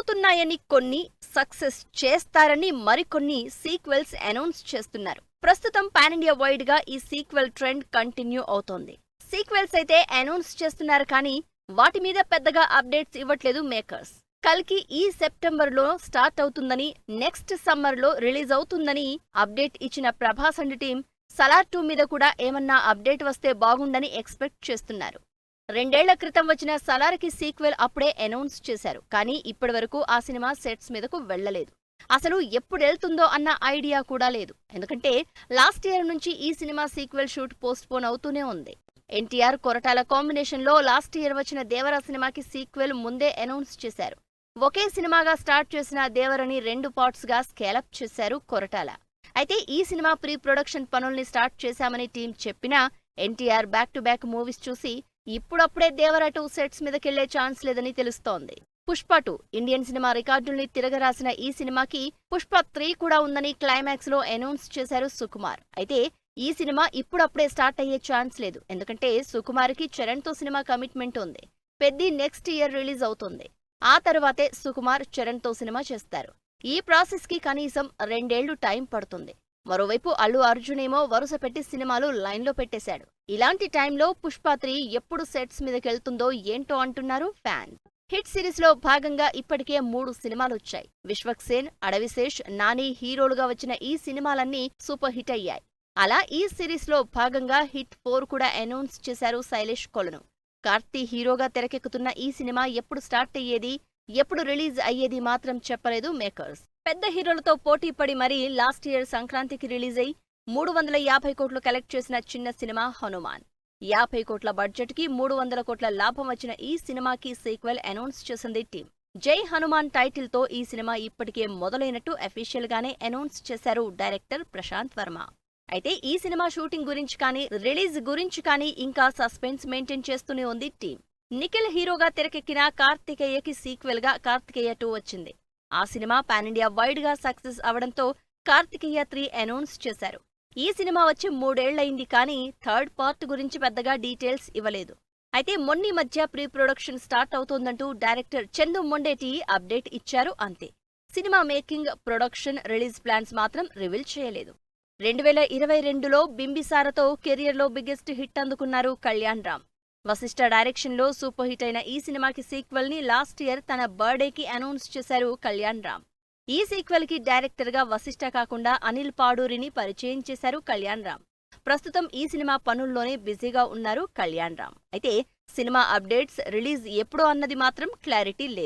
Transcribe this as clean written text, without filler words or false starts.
అవుతున్నాయని కొన్ని, సక్సెస్ చేస్తారని మరికొన్ని సీక్వెల్స్ అనౌన్స్ చేస్తున్నారు. ప్రస్తుతం పాన్ ఇండియా వైడ్ గా ఈ సీక్వెల్ ట్రెండ్ కంటిన్యూ అవుతోంది. సీక్వెల్స్ అయితే అనౌన్స్ చేస్తున్నారు కానీ వాటి మీద పెద్దగా అప్డేట్స్ ఇవ్వట్లేదు మేకర్స్. కల్కి ఈ సెప్టెంబర్లో స్టార్ట్ అవుతుందని, నెక్స్ట్ సమ్మర్లో రిలీజ్ అవుతుందని అప్డేట్ ఇచ్చిన ప్రభాస్ అండ్ టీం సలార్ 2 మీద కూడా ఏమన్నా అప్డేట్ వస్తే బాగుండని ఎక్స్పెక్ట్ చేస్తున్నారు. 2 ఏళ్ల క్రితం వచ్చిన సలార్కి సీక్వెల్ అప్పుడే అనౌన్స్ చేశారు. కానీ ఇప్పటివరకు ఆ సినిమా సెట్స్ మీదకు వెళ్లలేదు. అసలు ఎప్పుడెళ్తుందో అన్న ఐడియా కూడా లేదు. ఎందుకంటే లాస్ట్ ఇయర్ నుంచి ఈ cinema sequel shoot post phone అవుతూనే ఉంది. ఎన్టీఆర్, కొరటాల కాంబినేషన్లో లాస్ట్ ఇయర్ వచ్చిన దేవర సినిమాకి సీక్వెల్ ముందే అనౌన్స్ చేశారు. ఒకే సినిమాగా స్టార్ట్ చేసిన దేవరని 2 పార్ట్స్గా స్కేలప్ చేశారు కొరటాల. అయితే ఈ సినిమా ప్రీ ప్రొడక్షన్ పనుల్ని స్టార్ట్ చేశామని టీం చెప్పినా NTR back to back movies చూసి ఇప్పుడప్పుడే దేవర 2 సెట్స్ మీదకెళ్లే ఛాన్స్ లేదని తెలుస్తోంది. పుష్ప 2 ఇండియన్ సినిమా రికార్డుల్ని తిరగరాసిన ఈ సినిమాకి పుష్ప 3 కూడా ఉందని క్లైమాక్స్ లో అనౌన్స్ చేశారు సుకుమార్. అయితే ఈ సినిమా ఇప్పుడప్పుడే స్టార్ట్ అయ్యే ఛాన్స్ లేదు. ఎందుకంటే సుకుమార్కి చరణ్తో సినిమా కమిట్మెంట్ ఉంది. పెద్ది నెక్స్ట్ ఇయర్ రిలీజ్ అవుతుంది. ఆ తర్వాతే సుకుమార్ చరణ్తో సినిమా చేస్తారు. ఈ ప్రాసెస్ కి కనీసం 2 ఏళ్లు టైం పడుతుంది. మరోవైపు అల్లు అర్జున్ ఏమో వరుస పెట్టి సినిమాలు లైన్లో పెట్టేశాడు. ఇలాంటి టైంలో పుష్ప 3 ఎప్పుడు సెట్స్ మీదకెళ్తుందో ఏంటో అంటున్నారు ఫ్యాన్స్. హిట్ సిరీస్ లో భాగంగా ఇప్పటికే 3 సినిమాలొచ్చాయి. విశ్వక్సేన్, అడవిశేష్, నాని హీరోలుగా వచ్చిన ఈ సినిమాలన్నీ సూపర్ హిట్ అయ్యాయి. అలా ఈ సిరీస్ లో భాగంగా హిట్ 4 కూడా అనౌన్స్ చేశారు శైలేష్ కొలను. కార్తీ హీరోగా తెరకెక్కుతున్న ఈ సినిమా ఎప్పుడు స్టార్ట్ అయ్యేది, ఎప్పుడు రిలీజ్ అయ్యేది మాత్రం చెప్పలేదు మేకర్స్. పెద్ద హీరోలతో పోటీ పడి మరీ లాస్ట్ ఇయర్ సంక్రాంతికి రిలీజ్ అయి 350 కోట్లు కలెక్ట్ చేసిన చిన్న సినిమా హనుమాన్. 50 కోట్ల బడ్జెట్ కి 300 కోట్ల లాభం వచ్చిన ఈ సినిమాకి సీక్వెల్ అనౌన్స్ చేసింది టీం. జై హనుమాన్ టైటిల్ తో ఈ సినిమా ఇప్పటికే మొదలైనట్టు అఫీషియల్ గానే అనౌన్స్ చేశారు డైరెక్టర్ ప్రశాంత్ వర్మ. అయితే ఈ సినిమా షూటింగ్ గురించి కానీ, రిలీజ్ గురించి కానీ ఇంకా సస్పెన్స్ మెయింటైన్ చేస్తూనే ఉంది టీం. నిఖిల్ హీరోగా తెరకెక్కిన కార్తికేయకి సీక్వెల్ గా కార్తికేయ 2 వచ్చింది. ఆ సినిమా పాన్ ఇండియా వైడ్ గా సక్సెస్ అవడంతో కార్తికేయ 3 అనౌన్స్ చేశారు. ఈ సినిమా వచ్చి 3 ఏళ్లయింది కానీ థర్డ్ పార్ట్ గురించి పెద్దగా డీటెయిల్స్ ఇవ్వలేదు. అయితే మొన్నీ మధ్య ప్రీ ప్రొడక్షన్ స్టార్ట్ అవుతోందంటూ డైరెక్టర్ చందు మొండేటి అప్డేట్ ఇచ్చారు అంతే. Cinema making, production, release plans మాత్రం రివీల్ చేయలేదు. 2022లో బింబిసారతో కెరియర్లో బిగ్గెస్ట్ హిట్ అందుకున్నారు కళ్యాణ్ రామ్. వశిష్ఠ డైరెక్షన్లో సూపర్ హిట్ అయిన ఈ సినిమాకి సీక్వెల్ ని లాస్ట్ ఇయర్ తన బర్త్డేకి అనౌన్స్ చేశారు కళ్యాణ్ రామ్. ఈ సీక్వెల్ కి డైరెక్టర్ గా వశిష్ఠ కాకుండా అనిల్ పాడూరిని పరిచయం చేశారు కళ్యాణ్ రామ్. ప్రస్తుతం ఈ సినిమా పనుల్లోనే బిజీగా ఉన్నారు కళ్యాణ్ రామ్. అయితే సినిమా అప్డేట్స్, రిలీజ్ ఎప్పుడో అన్నది మాత్రం క్లారిటీ లేదు.